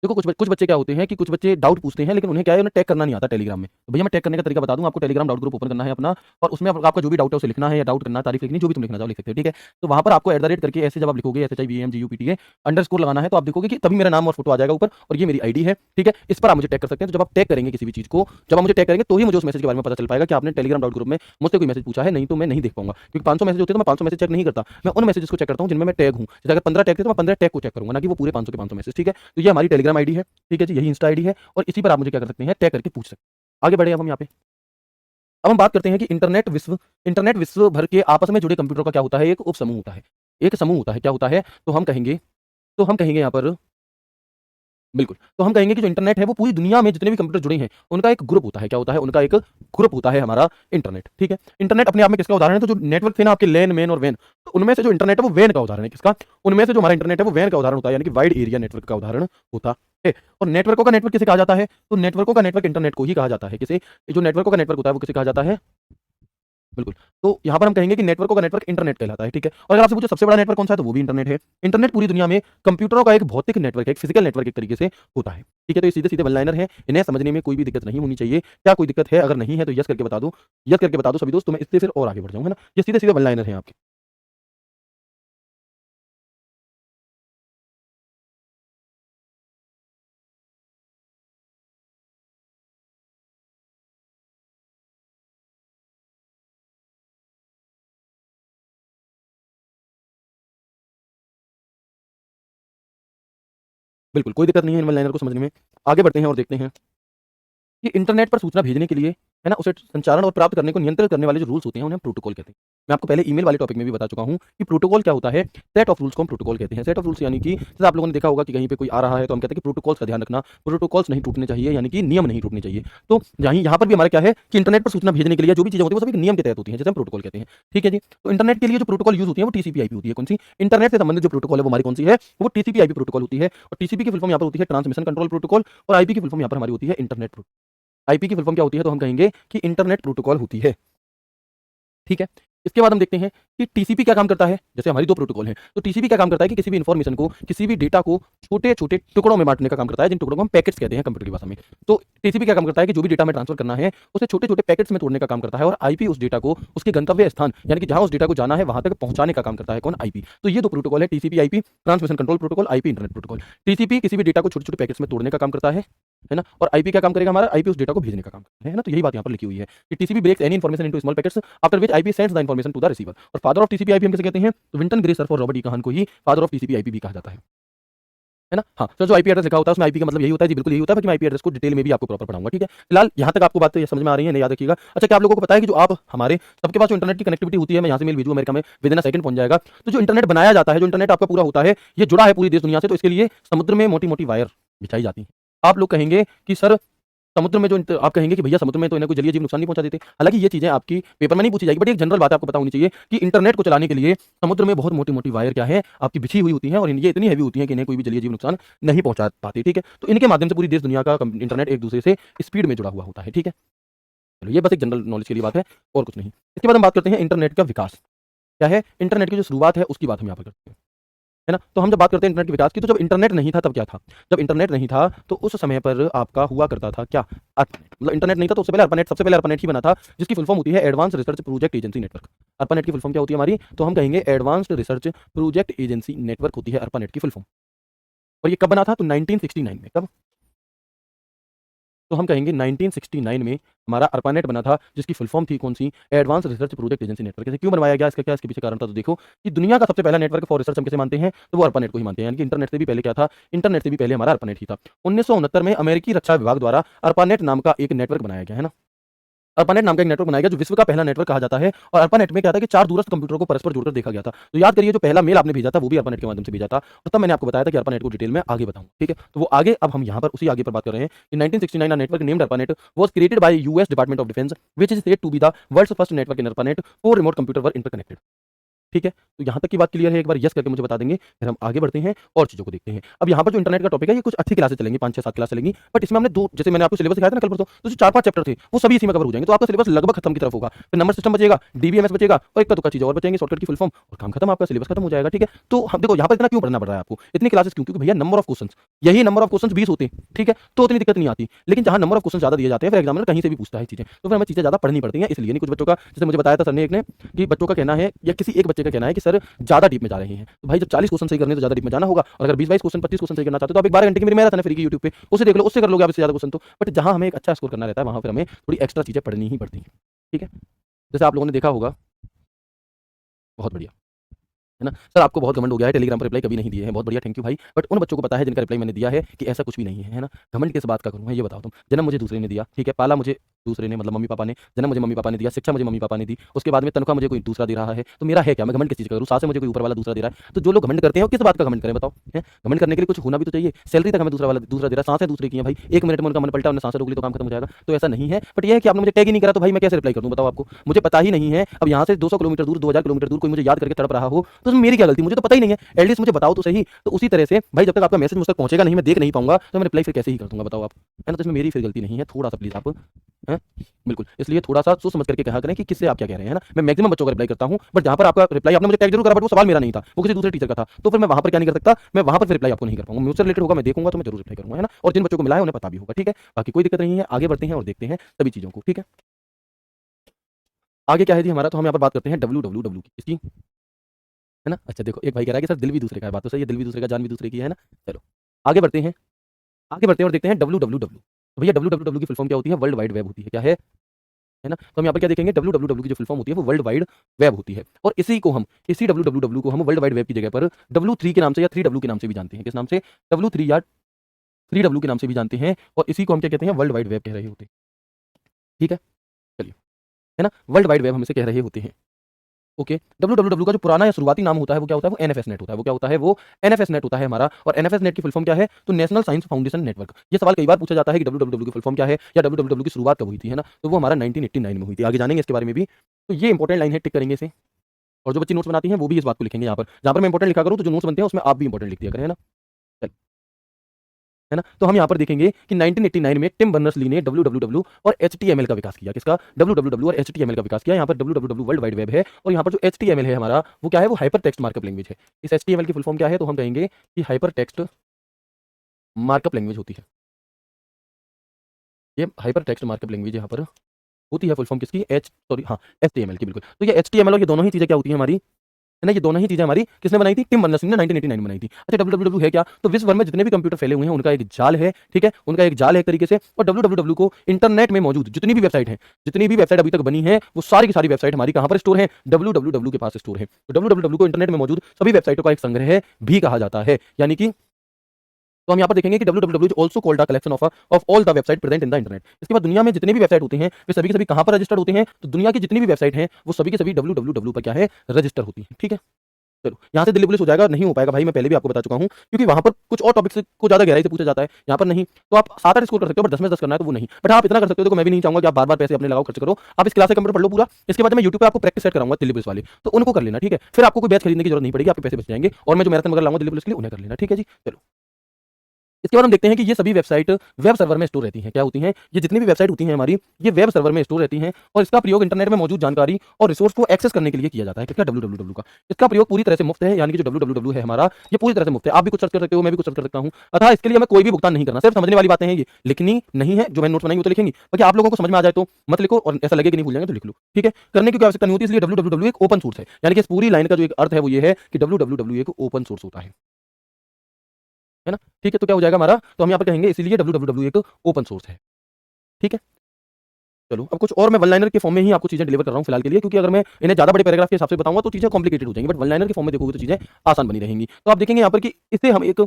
देखो कुछ बच्चे क्या होते हैं कि कुछ बच्चे डाउट पूछते हैं लेकिन उन्हें क्या है, उन्हें टैग करना नहीं आता टेलीग्राम में। तो भैया मैं टैग करने का तरीका बता दूं आपको। टेलीग्राम डाउट ग्रुप ओपन करना है अपना और उसमें आपका जो भी डाउट है उसे लिखना है, या डाउट करना है, तारीफ लिखनी, जो भी तुम लिखना चाहो लिख सकते हो। ठीक है, तो वहां पर आपको @, करके ऐसे जब आप लिखोगे SHIVAMGUPTA अंडरस्कोर लगाना है, तो आप देखोगे कि तभी मेरा नाम और फोटो आ जाएगा ऊपर और ये मेरी आईडी है। ठीक है, इस पर आप मुझे टैग कर सकते हैं। तो जब आप टैग करेंगे किसी भी चीज को, जब आप मुझे टैग करेंगे तो ही मुझे उस मैसेज के बारे में पता चल पाएगा कि आपने टेलीग्राम डाउट ग्रुप में मुझसे कोई मैसेज पूछा है, नहीं तो मैं नहीं देख पाऊंगा। क्योंकि 500 मैसेज होते हैं तो मैं 500 मैसेज चेक नहीं करता, मैं उन मैसेजेस को चेक करता हूं जिनमें मैं टैग हूं। जैसे अगर 15 टैग थे तो मैं 15 टैग को चेक करूंगा, ना कि वो पूरे 500 के 500 मैसेज। ठीक है, तो ये हमारी टेलीग्राम आईडी है। ठीक है जी, यही इंस्टा आईडी है और इसी पर आप मुझे क्या कर सकते हैं, टैग करके पूछ सकते हैं। आगे बढ़े अब हम यहाँ पे। अब हम बात करते हैं कि इंटरनेट विश्व भर के आपस में जुड़े कंप्यूटर का क्या होता है, एक उपसमूह होता है। एक समूह होता है, क्या होता है? तो हम कहेंगे यहाँ पर बिल्कुल, तो हम कहेंगे कि जो इंटरनेट है वो पूरी दुनिया में जितने भी कंप्यूटर जुड़े हैं, उनका एक ग्रुप होता है। क्या होता है? उनका एक ग्रुप होता है हमारा इंटरनेट, ठीक है? इंटरनेट अपने आप में किसका उदाहरण है? तो जो नेटवर्क थे ना आपके लैन, मैन और वैन, तो उनमें से जो इंटरनेट है वो वैन का उदाहरण है। किसका? उनमें से जो हमारा इंटरनेट है वो वैन का उदाहरण होता है, यानी कि वाइड एरिया नेटवर्क का उदाहरण होता है। और नेटवर्कों का नेटवर्क किसे कहा जाता है? तो नेटवर्कों का नेटवर्क इंटरनेट को ही कहा जाता है। किसे? जो नेटवर्कों का नेटवर्क होता है वो किसे कहा जाता है? बिल्कुल। तो यहाँ पर हम कहेंगे कि नेटवर्कों का नेटवर्क इंटरनेट कहलाता है, ठीक है? और अगर आपसे पूछे सबसे बड़ा नेटवर्क कौन सा है, तो वो भी इंटरनेट है। इंटरनेट पूरी दुनिया में कंप्यूटरों का एक भौतिक नेटवर्क है, एक फिजिकल नेटवर्क एक तरीके से होता है, ठीक है? तो ये सीधे-सीधे वन लाइनर है, इन्हें समझने में कोई भी दिक्कत नहीं होनी चाहिए। क्या कोई दिक्कत है? अगर नहीं है तो यस करके बता दो। यस करके बता दो सभी दोस्त, तो मैं इससे फिर और आगे बढ़ जाऊँ, है ना? ये सीधे-सीधे वन लाइनर हैं आपके। बिल्कुल, कोई दिक्कत नहीं है इन वन लाइनर को समझने में। आगे बढ़ते हैं और देखते हैं कि इंटरनेट पर सूचना भेजने के लिए, है ना, उसे संचारण और प्राप्त करने को नियंत्रित करने वाले जो रूल्स होते हैं, उन्हें हम प्रोटोकॉल कहते हैं। मैं आपको पहले ईमेल वाले टॉपिक में भी बता चुका हूँ कि प्रोटोकॉल क्या होता है, सेट ऑफ रूल्स को हम प्रोटोकॉल कहते हैं। सेट ऑफ रूल्स यानी कि जैसे आप लोगों ने देखा होगा कि कहीं पे कोई आ रहा है तो हम कहते हैं कि प्रोटोकॉल्स का ध्यान रखना, प्रोटोकॉल्स नहीं टूटने चाहिए, यानी कि नियम नहीं टूटने चाहिए। तो यहाँ पर भी हमारा क्या है कि इंटरनेट पर सूचना भेजने के लिए जो भी चीज़ें होती हैं वो सब एक नियम के तहत होती हैं, जिसे हम प्रोटोकॉल कहते हैं। ठीक है जी? तो इंटरनेट के लिए जो प्रोटोकॉल यूज़ होती है वो टीसीपी आईपी होती है। कौन सी? इंटरनेट से संबंधित जो प्रोटोकॉल है वो हमारी कौन सी है? वो टीसीपी आईपी प्रोटोकॉल होती है। और टीसीपी की फुल फॉर्म यहाँ पर होती है ट्रांसमिशन कंट्रोल प्रोटोकॉल, और आईपी की फुल फॉर्म यहाँ पर हमारी होती है इंटरनेट प्रोटोकॉल। आईपी की फुल फॉर्म क्या होती है? तो हम कहेंगे कि इंटरनेट प्रोटोकॉल होती है। ठीक है? इसके बाद हम देखते हैं कि टीसीपी क्या काम करता है। जैसे हमारी 2 प्रोटोकॉल हैं, तो टीसीपी क्या काम करता है कि किसी भी इन्फॉर्मेशन को, किसी भी डेटा को छोटे-छोटे टुकड़ों में बाँटने का काम करता है, जिन टुकड़ों को हम पैकेट्स कहते हैं कंप्यूटर की भाषा में। तो टीसीपी क्या काम करता है कि जो भी डेटा हमें ट्रांसफर करना है, उसे छोटे-छोटे पैकेट्स में तोड़ने का काम करता है, और आईपी उस डेटा को उसके गंतव्य स्थान, यानी कि जहाँ उस डेटा को जाना है, वहाँ तक पहुँचाने का काम करता है। कौन? आईपी। तो ये 2 प्रोटोकॉल है, TCP IP, transmission control protocol, IP internet protocol. TCP किसी भी डेटा को छोटे-छोटे पैकेट्स में तोड़ने का काम करता है ना? और आईपी क्या काम करेगा हमारा? आईपी उस डेटा को भेजने का काम करता है ना? तो यही बात यहाँ पर लिखी हुई है कि TCP breaks any information into small packets after which IP sends the information to the receiver. और फादर ऑफ टीसीपी आईपी हम किसे कहते हैं? तो विंटन ग्रे सर्फ और रॉबर्ट ई काहन को ही फादर ऑफ टीसीपी आईपी भी कहा जाता है ना? हाँ, तो जो आईपी एड्रेस लिखा होता है उसमें आईपी का मतलब यही होता है जी, बिल्कुल यही होता है, बाकी मैं आईपी एड्रेस को डिटेल में भी आपको प्रॉपर पढ़ाऊंगा, ठीक है? फिलहाल यहाँ तक आपको बातें समझ में आ रही है, नहीं याद रखिएगा। अच्छा, क्या आप लोगों को पता है कि जो आप हमारे सबके पास जो इंटरनेट की कनेक्टिविटी होती है, मैं यहाँ से मेल भेजूँ अमेरिका में, विद इन अ सेकंड पहुंच जाएगा। तो जो इंटरनेट बनाया जाता है, जो इंटरनेट आपका पूरा होता है, ये जुड़ा है पूरी देश दुनिया से, तो इसके लिए समुद्र में मोटी-मोटी वायर बिछाई जाती है। आप लोग कहेंगे कि सर समुद्र में जो आप कहेंगे कि भैया समुद्र में तो इन्हें कोई जलीय जीव नुकसान नहीं पहुंचा देते। हालांकि ये चीजें आपकी पेपर में नहीं पूछी जाएगी, बट एक जनरल बात आपको पता होनी चाहिए कि इंटरनेट को चलाने के लिए समुद्र में बहुत मोटी-मोटी वायर क्या है आपकी बिछी हुई होती हैं, और ये इतनी हैवी होती हैं कि इन्हें कोई भी जलीय जीव नुकसान नहीं पहुंचा पाती, ठीक है? तो इनके माध्यम से पूरी देश दुनिया का इंटरनेट एक दूसरे से स्पीड में जुड़ा हुआ होता है, ठीक है? चलो, ये बस एक जनरल नॉलेज के लिए बात है, और कुछ नहीं। इसके बाद हम बात करते हैं इंटरनेट का विकास। क्या है? इंटरनेट की जो शुरुआत है उसकी बात हम यहाँ पर करते हैं, है ना? तो हम जब बात करते हैं इंटरनेट के विकास की, तो जब इंटरनेट नहीं था तब क्या था? जब इंटरनेट नहीं था तो उस समय पर आपका हुआ करता था क्या? अर्पानेट। मतलब इंटरनेट नहीं था तो उससे पहले अर्पानेट, सबसे पहले अर्पानेट ही बना था, जिसकी फुल फॉर्म होती है advance research project agency network. ARPANET की फुल फॉर्म क्या होती है हमारी? तो हम कहेंगे advanced research project agency network होती है अर्पानेट की फुल फॉर्म। और ये कब बना था? तो 1969 में। कब? तो हम कहेंगे 1969 में हमारा अर्पानेट बना था, जिसकी फुल फॉर्म थी कौन सी? Advance research project agency network. इसे क्यों बनवाया गया? इसका क्या इसके पीछे कारण था? तो देखो कि दुनिया का सबसे पहला नेटवर्क फॉर रिसर्च हम किसे मानते हैं? तो वो अर्पानेट को ही मानते हैं, यानी कि इंटरनेट से भी पहले क्या था? इंटरनेट से भी पहले हमारा अर्पानेट ही था। 1969 में अमेरिकी रक्षा विभाग द्वारा अर्पानेट नाम का एक नेटवर्क बनाया गया, है ना? अर्पानेट नाम का एक नेटवर्क बनाया गया जो विश्व का पहला नेटवर्क कहा जाता है। और अर्पानेट में क्या था कि 4 दूरस्थ कंप्यूटरों को परस्पर जोड़कर देखा गया था। तो याद करिए, जो पहला मेल आपने भेजा था वो भी अर्पानेट के माध्यम से भेजा था, और तब मैंने आपको बताया था कि अर्पानेट को डिटेल में आगे बताऊंगा, ठीक है? तो वो आगे, अब हम यहाँ पर उसी आगे पर बात कर रहे हैं कि 1969 network named ARPANET was created by US department of defence, which is said to be the world's first network in ARPANET, 4 remote computer were interconnected. ठीक है? तो यहाँ तक की बात क्लियर है? एक बार यस करके मुझे बता देंगे, फिर हम आगे बढ़ते हैं और चीज़ों को देखते हैं। अब यहाँ पर जो इंटरनेट का टॉपिक है, ये कुछ अच्छी क्लासेस चलेंगी, 5, 6, 7 क्लास चलेंगी, बट इसमें हमने 2, जैसे मैंने आपको सिलेबस दिखाया था ना कल परसों, तो जो 4-5 चैप्टर थे, वो सभी इसी में कवर हो जाएंगे। तो आपका सिलेबस लगभग खत्म की तरफ होगा। फिर नंबर सिस्टम बचेगा, डीबीएमएस बचेगा, और इक्का दुक्का चीज़ें और बचेंगी, शॉर्टकट की फुल फॉर्म, और काम खत्म, आपका सिलेबस खत्म हो जाएगा, ठीक है? तो हम देखो यहाँ पर इतना क्यों पढ़ना पड़ रहा है आपको, इतनी क्लासेस क्यों? क्योंकि भैया नंबर ऑफ क्वेश्चंस, यही नंबर ऑफ क्वेश्चंस 20 होते हैं, ठीक है? तो उतनी दिक्कत नहीं आती। लेकिन जहाँ नंबर ऑफ क्वेश्चंस ज़्यादा दिए जाते हैं, फिर एग्जामिनर कहीं से भी पूछता है चीज़ें, तो फिर हमें चीज़ें ज़्यादा पढ़नी पड़ती हैं, इसलिए। नहीं कुछ बच्चों का, जैसे मुझे बताया था सर ने एक ने, कि बच्चों का कहना है, या किसी एक बच्चे का कहना है कि सर ज़्यादा डीप में जा रहे हैं। तो भाई जब 40 क्वेश्चन सही करने तो ज़्यादा डीप में जाना होगा, और अगर 20-22 क्वेश्चन 25 क्वेश्चन सही करना चाहते हो तो आप एक 12 घंटे की मेरी मैराथन है फ्री की यूट्यूब पे, उसे देख लो, उससे कर लोगे आप इससे ज़्यादा क्वेश्चन तो। बट जहाँ हमें एक अच्छा स्कोर करना रहता है, वहाँ फिर हमें थोड़ी एक्स्ट्रा चीज़ें पढ़नी ही पड़ती हैं, ठीक है? जैसे आप लोगों ने देखा होगा, बहुत बढ़िया, है ना? सर आपको बहुत घमंड हो गया है, टेलीग्राम पर रिप्लाई कभी नहीं दिए हैं, बहुत बढ़िया, थैंक यू भाई। बट उन बच्चों को पता है जिनका रिप्लाई मैंने दिया है कि ऐसा कुछ भी नहीं है, है ना? घमंड किस बात का करूँ मैं, ये बताओ तुम? जन्म मुझे दूसरे ने दिया, ठीक है? पाला मुझे दूसरे ने, मतलब मम्मी पापा ने, जन्म मुझे मम्मी पापा ने दिया, शिक्षा मुझे मम्मी पापा ने दी, उसके बाद में तनख्वाह मुझे कोई दूसरा दे रहा है, तो मेरा है क्या? मैं घमंड किस चीज़ का करूँ? सास से मुझे कोई ऊपर वाला दूसरा दे रहा है, तो जो लोग घमंड करते हैं वो किस बात का घमंड करें बताओ? हैं? घमंड करने के लिए कुछ होना भी तो चाहिए। सैलरी तक हमें दूसरा दे रहा है, सांसें दूसरे की हैं भाई, 1 मिनट में उनका मन पलटा, उन्होंने सांसें रोक ली तो काम खत्म हो जाएगा। तो ऐसा नहीं है, बट ये है कि आपने मुझे टैग ही नहीं करा, तो भाई मैं कैसे रिप्लाई कर दूँ बताओ आपको? मुझे पता ही नहीं है। अब यहाँ से 200 किलोमीटर दूर, 2000 किलोमीटर दूर कोई मुझे याद करके तड़प रहा हो, तो उसमें मेरी क्या गलती? मुझे तो पता ही नहीं है, एटलीस्ट मुझे बताओ तो सही। तो उसी तरह से भाई जब तक आपका मैसेज मुझ तक पहुँचेगा नहीं, मैं देख नहीं पाऊँगा, तो मैं रिप्लाई फिर कैसे ही कर दूँगा बताओ आप? है ना? तो इसमें मेरी फिर गलती नहीं है, थोड़ा-सा प्लीज़ आप, हैं? बिल्कुल, इसलिए थोड़ा-सा सोच समझ करके कहा करें कि किससे आप क्या कह रहे हैं, है ना? मैं मैक्सिमम बच्चों का रिप्लाई करता हूँ, बट जहाँ पर आपका रिप्लाई आपने मुझे टैग ज़रूर करा, बट वो सवाल मेरा नहीं था, वो किसी दूसरे टीचर का था। तो फिर मैं वहाँ पर क्या नहीं कर सकता, मैं वहाँ पर फिर रिप्लाई आपको नहीं कर पाऊँगा। मुझसे रिलेटेड होगा, मैं देखूँगा तो मैं ज़रूर रिप्लाई करूँगा, है ना? और जिन बच्चों को मिला है उन्हें पता भी होगा, ठीक है? बाकी कोई दिक्कत नहीं है, आगे बढ़ते हैं और देखते हैं सभी चीज़ों को, ठीक है? आगे क्या है जी हमारा, तो हम यहाँ पर बात करते हैं WWW की, किसकी? है ना? अच्छा देखो, एक भाई कह रहा है कि सर दिल भी दूसरे का है, बात तो सही है, दिल भी दूसरे का, जान भी दूसरे की है ना? चलो, आगे बढ़ते हैं, आगे बढ़ते हैं और देखते हैं WWW। तो भैया WWW की फुल फॉर्म क्या होती है? वर्ल्ड वाइड वेब होती है, क्या है ना? तो हम यहाँ पर क्या देखेंगे, WWW की जो फुल फॉर्म होती है वो वर्ल्ड वाइड वेब होती है, और इसी WWW को हम वर्ल्ड वाइड वेब की जगह पर W3 के नाम से या 3W के नाम से भी जानते हैं। किस नाम से? W3 या 3W के नाम से भी जानते हैं, और इसी को हम क्या कहते हैं? वर्ल्ड वाइड वेब कह रहे होते हैं, ठीक है? चलिए, है ना? वर्ल्ड वाइड वेब हम इसे कह रहे होते हैं। ओके, WWW का जो पुराना या शुरुआती नाम होता है वो क्या होता है? वो एनएफएस नेट होता है। वो क्या होता है? वो एनएफएस नेट होता है हमारा, और एनएफएस नेट की फुल फॉर्म क्या है? तो नेशनल साइंस फाउंडेशन नेटवर्क। ये सवाल कई बार पूछा जाता है कि WWW की फुल फॉर्म क्या है, या WWW की शुरुआत कब हुई थी, है ना? तो वो हमारा 1989 में हुई थी। आगे जानेंगे इसके बारे में भी। तो ये इंपॉर्टेंट लाइन है, टिक करेंगे इसे। और जो बच्चे नोट्स बनाती हैं वो भी इस बात को लिखेंगे यहाँ पर। जहाँ पर मैं इंपॉर्टेंट लिखा करूँ, तो जो नोट्स बनते हैं उसमें आप भी इंपॉर्टेंट लिख दिया करें, है ना? चलिए, है ना? तो हम यहाँ पर देखेंगे कि 1989 में टिम बर्नर्स-ली ने WWW और HTML का विकास किया। किसका? WWW और HTML का विकास किया। यहाँ पर WWW वर्ल्ड वाइड वेब है, और यहाँ पर जो HTML है हमारा, वो क्या है? वो हाइपर टेक्स्ट मार्कअप लैंग्वेज है। इस HTML की फुल फॉर्म क्या है? तो हम कहेंगे कि हाइपर टेक्स्ट मार्कअप लैंग्वेज होती है। ये हाइपर टेक्स्ट मार्कअप लैंग्वेज यहाँ पर होती है, फुल फॉर्म किसकी? HTML की, बिल्कुल। तो ये HTML और ये दोनों ही चीज़ें क्या होती हैं हमारी? है ना? ये दोनों ही चीज़ें हमारी किसने बनाई थी? टिम बर्नर्स-ली ने 1989 में बनाई थी। अच्छा, WWW है क्या? तो विश्व भर में जितने भी कंप्यूटर फैले हुए हैं उनका एक जाल है, ठीक है? उनका एक जाल है एक तरीके से, और WWW को इंटरनेट में मौजूद जितनी भी वेबसाइट हैं, जितनी भी वेबसाइट अभी तक बनी है, वो सारी की सारी वेबसाइट हमारी कहाँ पर स्टोर है? WWW के पास स्टोर है। तो WWW को इंटरनेट में मौजूद सभी वेबसाइटों का एक संग्रह भी कहा जाता है। यानी कि तो हम यहाँ पर देखेंगे कि WWW is also called a collection of all the website present in the internet. इसके बाद दुनिया में जितने भी वेबसाइट होती हैं, वे सभी के सभी कहाँ पर रजिस्टर्ड होते हैं? तो दुनिया की जितनी भी वेबसाइट हैं, वो सभी के सभी WWW पर क्या है? रजिस्टर होती हैं, ठीक है? चलो, यहाँ से दिल्ली पुलिस हो जाएगा, नहीं हो पाएगा भाई, मैं पहले भी आपको बता चुका हूँ, क्योंकि वहाँ पर कुछ और टॉपिक्स को ज़्यादा गहराई से पूछा जाता है, यहाँ पर नहीं। तो आप 7-8 स्कोर कर सकते हो, बट 10 में 10 करना है तो वो नहीं। बट हाँ, आप इतना कर सकते हो, देखो मैं भी नहीं चाहूँगा कि आप बार-बार पैसे अपने लगाओ, खर्च करो। आप इस क्लास से कंप्यूटर पढ़ लो पूरा, इसके बाद मैं यूट्यूब पे आपको प्रैक्टिस सेट कराऊँगा दिल्ली पुलिस वाली, तो उनको कर लेना, ठीक है? फिर आपको कोई बैच खरीदने की जरूरत नहीं पड़ेगी, आपके पैसे बच जाएँगे, और मैं जो मैराथन वगैरह लाऊँगा दिल्ली पुलिस के लिए, उन्हें कर लेना, ठीक है जी? चलो। इसके बाद हम देखते हैं कि ये सभी वेबसाइट वेब सर्वर में स्टोर रहती हैं। क्या होती हैं? ये जितनी भी वेबसाइट होती हैं हमारी, ये वेब सर्वर में स्टोर रहती हैं, और इसका प्रयोग इंटरनेट में मौजूद जानकारी और रिसोर्स को एक्सेस करने के लिए किया जाता है। किसका? WWW का। इसका प्रयोग पूरी तरह से मुफ्त है, यानी कि जो WWW है हमारा, ये पूरी तरह से मुफ्त है। आप भी कुछ सर्च कर सकते हो, मैं भी कुछ सर्च कर सकता हूँ। अतः इसके लिए हमें कोई भी भुगतान नहीं करना, सिर्फ समझने वाली बातें हैं ये, लिखनी नहीं है। जो मैंने नोट्स बनाई वो तो लिखेंगी, बाकी आप लोगों को समझ में आ जाए तो मत लिखो, और ऐसा लगे कि नहीं भूल जाएंगे तो लिख लो, ठीक है? करने की कोई आवश्यकता नहीं होती, इसलिए WWW एक ओपन सोर्स है। यानी कि इस पूरी लाइन का जो एक अर्थ है वो ये है कि WWW एक ओपन सोर्स होता है ना? ठीक है, तो क्या हो जाएगा हमारा? तो हम यहाँ पर कहेंगे इसीलिए WWW एक ओपन सोर्स है, ठीक है? चलो, अब कुछ और मैं वन लाइनर के फॉर्म में ही आपको चीज़ें डिलीवर कर रहा हूँ फिलहाल के लिए, क्योंकि अगर मैं इन्हें ज़्यादा बड़े पैराग्राफ के हिसाब से बताऊंगा तो चीज़ें कॉम्प्लिकेटेड हो जाएंगी, बट वन लाइनर के फॉर्म में देखोगे तो चीज़ें आसान बनी रहेंगी। तो आप देखेंगे यहाँ पर कि इसे हम एक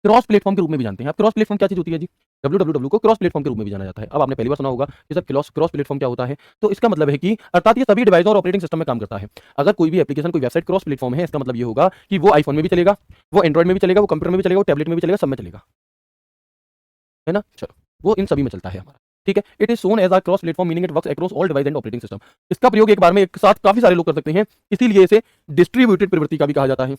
क्रॉस प्लेटफॉर्म के रूप में भी जानते हैं। अब क्रॉस प्लेटफॉर्म क्या चीज़ होती है जी? WWW को क्रॉस प्लेटफॉर्म के रूप में भी जाना जाता है। अब आपने पहली बार सुना होगा कि सर क्रॉस क्रॉस प्लेटफॉर्म क्या होता है? तो इसका मतलब है कि अर्थात ये सभी डिवाइस और ऑपरेटिंग सिस्टम में काम करता है। अगर कोई भी एप्लीकेशन, कोई वेबसाइट क्रॉस प्लेटफॉर्म है, इसका मतलब ये होगा कि वो आईफोन में भी चलेगा, वो एंड्रॉइड में भी चलेगा, वो कंप्यूटर में भी चलेगा, वो टैबलेट में भी चलेगा, सब में चलेगा, है ना? चलो, वो इन सभी में चलता है हमारा, ठीक है? It is known as a cross platform, meaning it works across all device and operating system. इसका प्रयोग एक बार में एक साथ काफी सारे लोग कर सकते हैं, इसीलिए इसे डिस्ट्रीब्यूटेड प्रवृत्ति का भी कहा जाता है।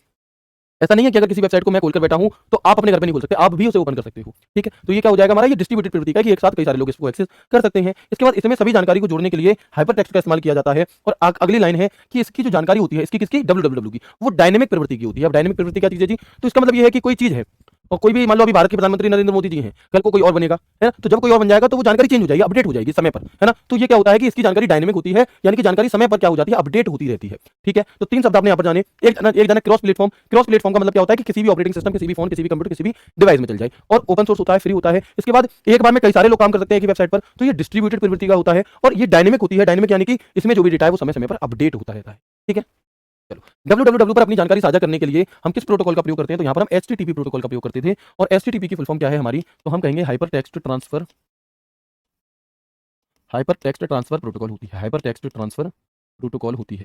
ऐसा नहीं है कि अगर किसी वेबसाइट को मैं खोलकर बैठा हूं तो आप अपने घर पे नहीं खोल सकते, आप भी उसे ओपन कर सकते हो, ठीक है? तो ये क्या हो जाएगा हमारा? ये डिस्ट्रीब्यूटेड प्रवृत्ति का है कि एक साथ कई सारे लोग इसको एक्सेस कर सकते हैं। इसके बाद इसमें सभी जानकारी को जोड़ने के लिए हाइपर टेक्स्ट का इस्तेमाल किया जाता है, और अगली लाइन है कि इसकी जो जानकारी होती है, इसकी किसकी? WWW की, वो डायनेमिक प्रवृत्ति की होती है। अब डायनेमिक प्रवृत्ति क्या चीज है जी? तो इसका मतलब ये है कि कोई चीज है, और कोई भी, मान लो अभी भारत के प्रधानमंत्री नरेंद्र मोदी जी हैं, कल को कोई और बनेगा, है ना? तो जब कोई और बन जाएगा तो वो जानकारी चेंज हो जाएगी, अपडेट हो जाएगी समय पर, है ना? तो ये क्या होता है कि इसकी जानकारी डायनेमिक होती है, यानी कि जानकारी समय पर क्या हो जाती है? अपडेट होती रहती है, ठीक है? तो 3 शब्द आपने यहाँ पर जाने। एक जाना क्रॉस प्लेटफॉर्म। क्रॉस प्लेटफॉर्म का मतलब क्या होता है कि किसी भी ऑपरेटिंग सिस्टम, किसी भी फोन, किसी भी कंप्यूटर, किसी भी डिवाइस में चल जाए, और ओपन सोर्स होता है, फ्री होता है। इसके बाद एक बार में कई सारे लोग काम कर सकते हैं एक वेबसाइट पर, तो ये डिस्ट्रीब्यूटेड प्रवृत्ति का होता है, और ये डायनेमिक होती है। डायनेमिक यानी कि इसमें जो भी डेटा है वो समय समय पर अपडेट होता रहता है, ठीक है? चलो, WWW पर अपनी जानकारी साझा करने के लिए हम किस प्रोटोकॉल का प्रयोग करते हैं? तो यहाँ पर हम HTTP प्रोटोकॉल का प्रयोग करते थे, और HTTP की फुल फॉर्म क्या है हमारी? तो हम कहेंगे hyper text transfer hyper text transfer protocol होती है, हाइपर टेक्स्ट ट्रांसफर प्रोटोकॉल होती है।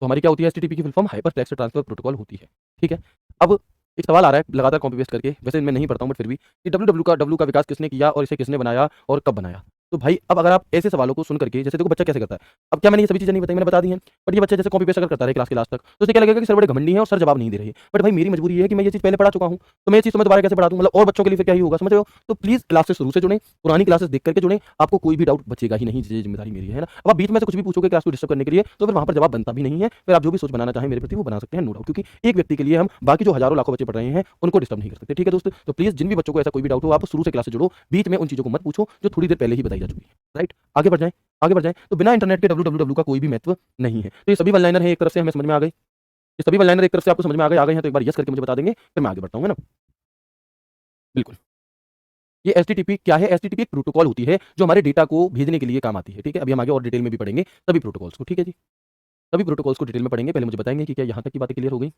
तो हमारी क्या होती है एचटीटीपी की full form hyper text transfer protocol होती है। ठीक है, अब एक सवाल आ रहा है लगातार कॉपी पेस्ट करके, वैसे मैं नहीं पढ़ता हूँ बट फिर भी, कि डब्ल्यू का विकास किसने किया और इसे किसने बनाया और कब बनाया। तो भाई अब अगर आप ऐसे सवालों को सुन करके, जैसे देखो बच्चा कैसे करता है, अब क्या मैंने ये सभी चीजें नहीं बताई, मैंने बता दी हैं, बट ये बच्चा जैसे कॉपी पेस्ट अगर करता है क्लास के लास्ट तक, तो उसे क्या लगेगा कि सर बड़े घमंडी हैं और सर जवाब नहीं दे रहे हैं। बट भाई मेरी मजबूरी ये है कि मैं ये चीज पहले पढ़ा चुका हूँ, तो मैं ये चीज मैं दोबारा कैसे पढ़ा दूँ, मतलब और बच्चों के लिए फिर क्या ही होगा, समझ रहे हो। तो प्लीज क्लास से शुरू से जुड़े, पुरानी क्लासेस देख करके जुड़े, आपको कोई भी डाउट बचेगा ही नहीं, ये जिम्मेदारी मेरी है ना। अब आप बीच में से कुछ भी पूछोगे क्लास को डिस्टर्ब करने के लिए, तो फिर वहां पर जवाब बनता भी नहीं है, फिर आप जो भी सोच बनाना चाहें मेरे प्रति वो बना सकते हैं, नो डाउट, क्योंकि एक व्यक्ति के लिए हम बाकी जो हजारों लाखों बच्चे पढ़ रहे हैं उनको डिस्टर्ब नहीं कर सकते। ठीक है दोस्त, तो प्लीज जिन भी बच्चों को ऐसा कोई भी डाउट हो, आप शुरू से क्लास से जुड़ो, बीच में उन चीजों को मत पूछो जो थोड़ी देर पहले ही बताई जा चुकी है। राइट, आगे बढ़ जाएं, आगे बढ़ जाएं। तो बिना इंटरनेट के www का कोई भी महत्व नहीं है। तो ये सभी वन लाइनर है, एक तरफ से हमें समझ में आ गई, ये सभी वन लाइनर एक तरफ से आपको समझ में आ गए हैं, तो एक बार यस करके मुझे बता देंगे, फिर मैं आगे बढ़ता हूँ, है ना। बिल्कुल, ये एचटीटीपी क्या है, एचटीटीपी एक प्रोटोकॉल होती है जो हमारे डेटा को भेजने के लिए काम आती है। ठीक है, अभी हम आगे और डिटेल में भी पढ़ेंगे सभी प्रोटोकॉल्स को। ठीक है जी, सभी प्रोटोकॉल्स को डिटेल में पढ़ेंगे, पहले मुझे बताएंगे कि क्या यहाँ तक की बातें क्लियर हो गई,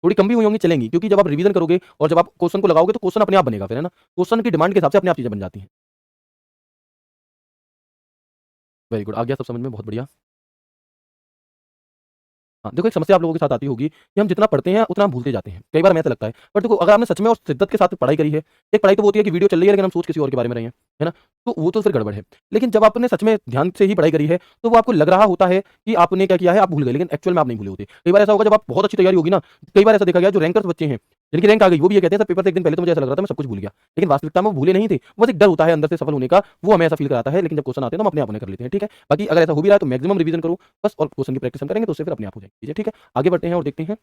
थोड़ी कम भी हुई होंगी चलेंगी, क्योंकि जब आप रिवीजन करोगे और जब आप क्वेश्चन को लगाओगे तो क्वेश्चन अपने आप बनेगा फिर, है ना। क्वेश्चन की डिमांड के हिसाब से अपने आप चीजें बन जाती हैं। वेरी गुड, आ गया सब समझ में, बहुत बढ़िया। हाँ, देखो एक समस्या आप लोगों के साथ आती होगी कि हम जितना पढ़ते हैं उतना हम भूलते जाते हैं, कई बार हमें ऐसा लगता है। पर देखो अगर आपने सच में और शिद्दत के साथ पढ़ाई करी है, एक पढ़ाई तो वो होती है कि वीडियो चल रही है लेकिन हम सोच किसी और के बारे में रहे हैं, है ना, तो वो तो फिर गड़बड़ है। लेकिन जब आपने सच में ध्यान से ही पढ़ाई करी है, तो वो आपको लग रहा होता है कि आपने क्या किया है, आप भूल गए, लेकिन एक्चुअल में आप नहीं भूले होते। कई बार ऐसा होगा जब आप बहुत अच्छी तैयारी होगी ना, कई बार ऐसा देखा गया जो रैंकर्स बच्चे हैं, जिनकी रैंक आ गई, वो भी ये कहते हैं सर पेपर से एक दिन पहले तो मुझे ऐसा लग रहा था मैं सब कुछ भूल गया, लेकिन वास्तविकता में वो भूले नहीं थे, बस एक डर होता है अंदर से सफल होने का, वो हमें ऐसा फील कराता है, लेकिन जब क्वेश्चन आते हैं तो हम अपने आप उन्हें कर लेते हैं। ठीक है, बाकी अगर ऐसा हो भी रहा है तो मैक्सिमम रिवीजन करो बस, और क्वेश्चन की प्रैक्टिस हम करेंगे तो उससे फिर अपने आप हो जाएगी। ठीक है, आगे बढ़ते हैं और देखते हैं,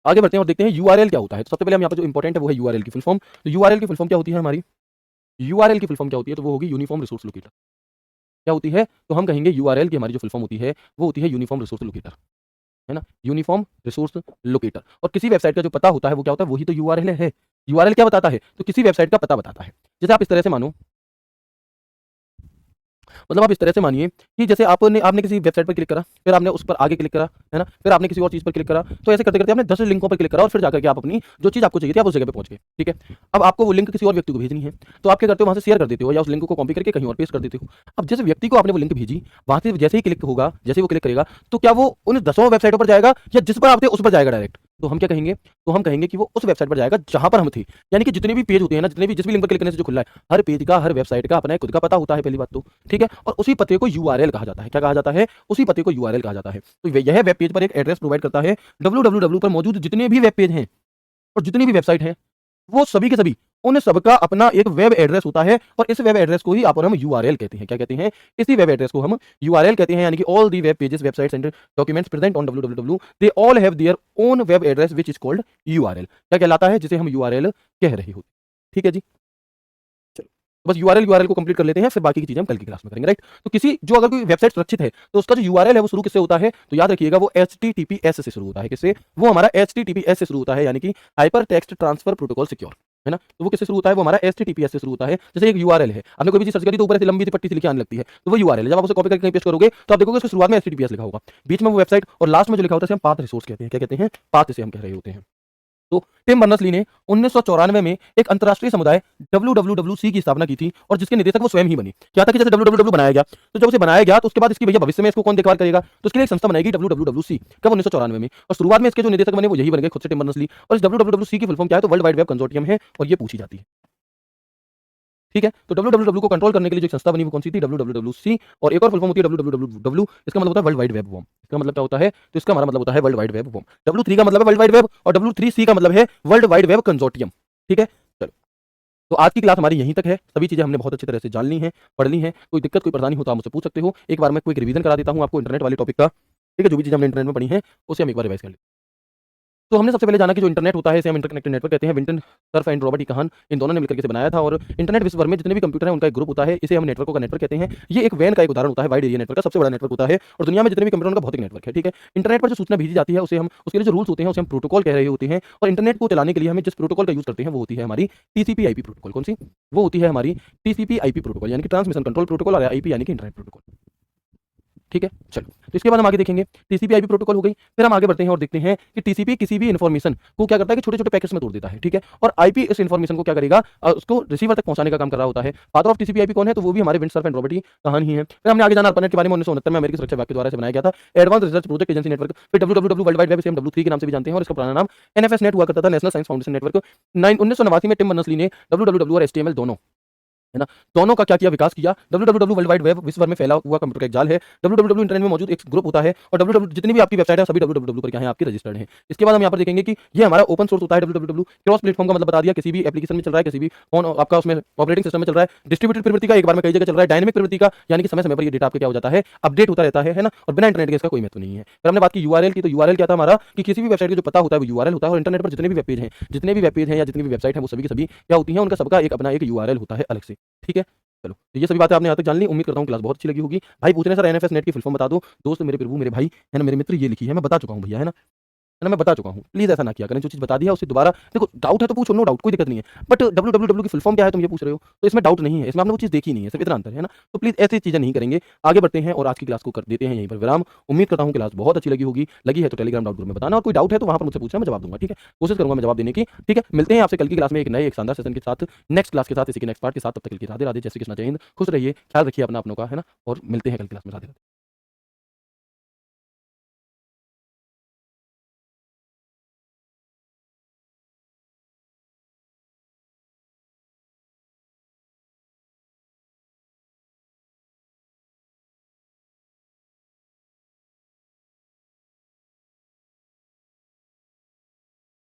आगे बढ़ते हैं और देखते हैं यूआरएल क्या होता है। तो सबसे पहले हम यहाँ पर जो इंपॉर्टेंट है वो है यूआरएल की फुल फॉर्म। तो यूआरएल की फुल फॉर्म क्या होती है हमारी, यूआरएल की फुल फॉर्म क्या होती है, तो वो होगी यूनिफॉर्म रिसोर्स लोकेटर। क्या होती है, तो हम कहेंगे यूआरएल की हमारी जो फुल फॉर्म होती है वो होती है यूनिफॉर्म रिसोर्स लोकेटर, है ना, यूनिफॉर्म रिसोर्स लोकेटर। और किसी वेबसाइट का जो पता होता है वो क्या होता है, वही तो यूआरएल है। यूआरएल क्या बताता है, तो किसी वेबसाइट का पता बताता है। जैसे आप इस तरह से मानो, मतलब आप इस तरह से मानिए कि जैसे आपने आपने किसी वेबसाइट पर क्लिक करा, फिर आपने उस पर आगे क्लिक करा, है ना, फिर आपने किसी और चीज़ पर क्लिक करा, तो ऐसे करते करते आपने 10 लिंकों पर क्लिक करा और फिर जाकर के आप अपनी जो चीज़ आपको चाहिए थी आप उस जगह पे पहुंच गए। ठीक है, अब आपको वो लिंक किसी और व्यक्ति को भेजनी है, तो आप क्या करते हो, वहां से शेयर कर देते हो या उस लिंक को कॉपी करके कहीं और पेस्ट कर देते हो। अब जिस व्यक्ति को आपने वो लिंक भेजी, वहां से जैसे ही क्लिक होगा, जैसे ही वो क्लिक करेगा, तो क्या वो उन 10 वेबसाइटों पर जाएगा या जिस पर आप थे उस पर जाएगा डायरेक्ट, तो हम क्या कहेंगे, तो हम कहेंगे कि वो उस वेबसाइट पर जाएगा जहां पर हम थे। यानी कि जितने भी पेज होते हैं ना, जितने भी जिस भी लिंक पर क्लिक करने से जो खुल रहा है, हर पेज का हर वेबसाइट का अपना एक खुद का पता होता है, पहली बात तो। ठीक है, और उसी पते को यूआरएल कहा जाता है। क्या कहा जाता है, उसी पते को यूआरएल कहा जाता है। तो यह वेब पेज पर एक एड्रेस प्रोवाइड करता है। www पर मौजूद जितने भी वेब पेज हैं और जितनी भी वेबसाइट हैं, वो सभी के सभी, उन सबका अपना एक वेब एड्रेस होता है, और इस वेब एड्रेस को ही आप और हम यूआरएल कहते हैं। क्या कहते हैं, इसी वेब एड्रेस को हम यूआरएल कहते हैं। यानी कि all the web pages, websites and documents present on www they all have their own web address which is called URL. क्या कहलाता है, जिसे हम यूआरएल कह रहे होते हैं। ठीक है जी, चलो तो बस यूआरएल को कंप्लीट कर लेते हैं, फिर बाकी की चीजें हम कल की क्लास में करेंगे। राइट, तो किसी जो अगर कोई वेबसाइट सुरक्षित है तो उसका जो यूआरएल है वो शुरू किससे होता है, तो याद रखिएगा वो एचटीटीपीएस से शुरू होता है। किससे, वो हमारा एचटीटीपीएस से शुरू होता है, यानी कि hyper text transfer protocol secure, है ना। तो वो किससे शुरू होता है, वो हमारा एचटीटीपीएस से शुरू होता है। जैसे एक यूआरएल है, आपने कोई भी चीज सर्च करी तो ऊपर से लंबी सी पट्टी से लिखी आने लगती है, तो वो यूआरएल है। जब आप उसे कॉपी करके कहीं पेस्ट करोगे तो आप देखोगे उसकी शुरुआत में एचटीटीपीएस लिखा होगा, बीच में वो वेबसाइट, और लास्ट में जो लिखा होता है उसे हम पाथ रिसोर्स कहते हैं। क्या कहते हैं, पाथ से हम कह रहे होते हैं। तो टिम बर्नर्स-ली ने 1994 में एक अंतरराष्ट्रीय समुदाय WWWC की स्थापना की थी, और जिसके निदेशक वो स्वयं ही बने। क्या था कि जैसे WWW बनाया गया, तो जब उसे बनाया गया तो उसके बाद इसकी भैया भविष्य में इसको कौन देखभाल करेगा, तो उसके लिए एक संस्था बनाई गई WWWC। कब, 1994 में। और शुरुआत में इसके जो निदेशक बने वो यही बन गए खुद से, टिम बर्नर्स-ली। और इस WWWC की फुल फॉर्म क्या है, तो वर्ल्ड वाइड वेब कंसोर्टियम है, और ये पूछी जाती है। ठीक है, तो WWW को कंट्रोल करने के लिए जो एक संस्था बनी वो कौन सी थी, WWWC। और एक और फुल फॉर्म होती है WWW, इसका मतलब होता है वर्ल्ड वाइड वेब वॉर्म। इसका मतलब क्या होता है, तो इसका हमारा मतलब होता है world wide web warm. W3 का मतलब है वर्ल्ड वाइड वेब, और W3C का मतलब है वर्ल्ड वाइड वेब कंसोर्टियम। ठीक है, चलो तो आज की क्लास हमारी यहीं तक है। सभी चीजें हमने बहुत अच्छी तरह से जान ली हैं, पढ़ ली हैं। कोई दिक्कत, कोई परेशानी हो तो आप मुझसे पूछ सकते हो। एक बार मैं कोई रिवीजन करा देता हूँ आपको इंटरनेट वाले टॉपिक का। ठीक है, जो भी चीज़ हमने इंटरनेट में पढ़ी है उसे हम एक बार रिवाइज कर लेते हैं। तो हमने सबसे पहले जाना कि जो इंटरनेट होता है इसे हम इंटरकनेक्टेड नेटवर्क कहते हैं। Vinton Cerf and Robert E. Kahn, इन दोनों ने मिलकर के इसे बनाया था। और इंटरनेट विश्व भर में जितने भी कंप्यूटर हैं उनका एक ग्रुप होता है, इसे हम नेटवर्कों का नेटवर्क कहते हैं। ये एक वैन का एक उदाहरण होता है, वाइड एरिया नेटवर्क का सबसे बड़ा नेटवर्क होता है, और दुनिया में जितने भी कंप्यूटर उनका भौतिक नेटवर्क है। ठीक है, इंटरनेट पर जो सूचना भेजी जाती है उसे हम, उसके लिए जो रूल्स होते हैं उसे हम प्रोटोकॉल कह रहे होते हैं। और इंटरनेट को चलाने के लिए हमें जिस प्रोटोकॉल का यूज करते हैं वो होती है हमारी TCP/IP प्रोटोकॉल। कौन सी, वो होती है हमारी TCP/IP प्रोटोकॉल, यानी कि ट्रांसमिशन कंट्रोल प्रोटोकॉल, और IP यानी कि इंटरनेट प्रोटोकॉल। ठीक है, चलो। तो इसके बाद हम आगे देखेंगे टीसीपी आईपी प्रोटोकॉल हो गई। फिर हम आगे बढ़ते हैं और देखते हैं कि टीसीपी किसी भी इन्फॉर्मेशन को क्या करता है कि छोटे-छोटे पैकेट्स में तोड़ देता है, ठीक है? और आईपी इस इन्फॉर्मेशन को क्या करेगा उसको रिसीवर तक पहुँचाने का काम कर रहा होता है। फादर ऑफ टीसीपी आईपी कौन है? तो वो भी हमारे विंड सर्फ एंड रॉबर्ट की कहानी ही है। फिर हमने आगे जाना ARPANET के बारे में 1969 में अमेरिकी सुरक्षा विभाग के द्वारा इसे बनाया गया था। Advance research project agency network. फिर डब्ल्यूडब्ल्यूडब्ल्यू वर्ल्ड वाइड वेब, इसे हम W3 के नाम से भी जानते हैं और इसका पुराना नाम एनएफएस नेट हुआ करता था, नेशनल साइंस फाउंडेशन नेटवर्क। 1989 में टिम बर्नर्स-ली ने डब्ल्यूडब्ल्यूडब्ल्यू और एचटीएमएल दोनों, है ना? दोनों का क्या किया? विकास किया। डब्ल्यूडब्ल्यूडब्ल्यू वर्ल्ड वाइड वेब विश्व भर में फैला हुआ कंप्यूटर का एक जाल है। डब्ल्यूडब्ल्यूडब्ल्यू इंटरनेट में मौजूद एक ग्रुप होता है और डब्ल्यूडब्ल्यू जितनी भी आपकी वेबसाइट है सभी डब्ल्यूडब्ल्यूडब्ल्यू पर क्या है आपकी रजिस्टर्ड है। इसके बाद हम यहाँ पर देखेंगे कि ये हमारा ओपन सोर्स होता है डब्ल्यूडब्ल्यूडब्ल्यू। क्रॉस प्लेटफॉर्म का मतलब बता दिया, किसी भी एप्लीकेशन में चल रहा है, किसी भी फोन आपका उसमें ऑपरेटिंग सिस्टम में चल रहा है। डिस्ट्रीब्यूटेड प्रवृत्ति का एक बार में कई जगह चल रहा है। डायनेमिक प्रवृत्ति का यानी कि समय-समय पर ये डेटा आपका क्या हो जाता है? अपडेट होता रहता है ना? और बिना इंटरनेट के इसका कोई महत्व नहीं है। फिर हमने बात की यूआरएल की, तो यूआरएल क्या था हमारा कि किसी भी वेबसाइट का जो पता होता है वो यूआरएल होता है और इंटरनेट पर जितने भी वेब पेज हैं, या जितनी भी वेबसाइट है वो सभी की सभी क्या होती हैं? उनका सबका एक अपना एक यूआरएल होता है अलग से, ठीक है? चलो, तो ये सभी बातें आपने यहाँ तक जान ली। उम्मीद करता हूँ क्लास बहुत अच्छी लगी होगी। भाई पूछ रहे हैं सर एनएफएस नेट की फुल फॉर्म बता दो। दोस्त मेरे प्रभु मेरे भाई, है ना, मेरे मित्र, ये लिखी है, मैं बता चुका हूँ भैया, है ना, मैं बता चुका हूँ। प्लीज़ ऐसा ना किया करें, जो चीज़ बता दी है उससे दोबारा देखो, डाउट है तो पूछो, नो डाउट, कोई दिक्कत नहीं है। बट डब्ल्यूडब्ल्यूडब्ल्यू की फुल फॉर्म क्या है तुम ये पूछ रहे हो, तो इसमें डाउट नहीं है, इसमें आपने वो चीज़ देखी नहीं है, सिर्फ इतना अंतर है ना? तो प्लीज़ ऐसी चीज़ें नहीं करेंगे। आगे बढ़ते हैं और आज की क्लास को कर देते हैं यहीं पर विराम। उम्मीद करता हूँ क्लास बहुत अच्छी लगी होगी। लगी है तो टेलीग्राम डाउट ग्रुप में बताना और कोई डाउट है तो वहाँ पर मुझसे पूछना, मैं जवाब दूँगा, ठीक है? कोशिश करूँगा मैं जवाब देने की, ठीक है? मिलते हैं आपसे कल की क्लास में एक नए एक शानदार सेशन के साथ, नेक्स्ट क्लास के साथ, इसी के नेक्स्ट पार्ट के साथ। तब तक के लिए राधे-राधे, जय श्री कृष्ण, जय हिंद। खुश रहिए, ख्याल रखिए अपना अपनों का, है ना? और मिलते हैं कल की क्लास में। राधे-राधे।